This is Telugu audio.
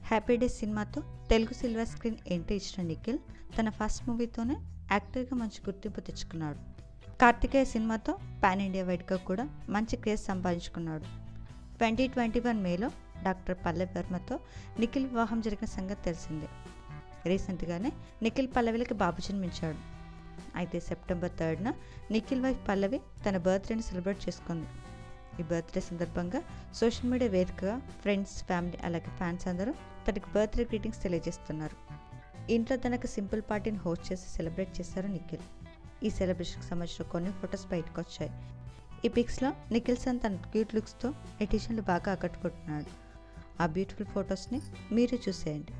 హ్యాపీ డేస్ సినిమాతో తెలుగు సిల్వర్ స్క్రీన్ ఎంట్రీ ఇచ్చిన నిఖిల్ తన ఫస్ట్ మూవీతోనే యాక్టర్గా మంచి గుర్తింపు తెచ్చుకున్నాడు. కార్తికేయ సినిమాతో పాన్ ఇండియా వైడ్గా కూడా మంచి క్రేజ్ సంపాదించుకున్నాడు. 2021 మేలో డాక్టర్ పల్లవి వర్మతో నిఖిల్ వివాహం జరిగిన సంగతి తెలిసిందే. రీసెంట్గానే నిఖిల్ పల్లవిలకి బాబు జన్మించాడు. అయితే సెప్టెంబర్ 3న నిఖిల్ వైఫ్ పల్లవి తన బర్త్డేని సెలబ్రేట్ చేసుకుంది. ఈ బర్త్డే సందర్భంగా సోషల్ మీడియా వేదికగా ఫ్రెండ్స్, ఫ్యామిలీ అలాగే ఫ్యాన్స్ అందరూ తనకి బర్త్డే గ్రీటింగ్స్ తెలియజేస్తున్నారు. ఇంట్లో తనకు సింపుల్ పార్టీని హోస్ట్ చేసి సెలబ్రేట్ చేశారు నిఖిల్. ఈ సెలబ్రేషన్కి సంబంధించిన కొన్ని ఫొటోస్ బయటకు వచ్చాయి. ఈ పిక్స్లో నిఖిల్ సన్ తన క్యూట్ లుక్స్తో నెటిజన్లు బాగా ఆకట్టుకుంటున్నాడు. ఆ బ్యూటిఫుల్ ఫొటోస్ని మీరు చూసేయండి.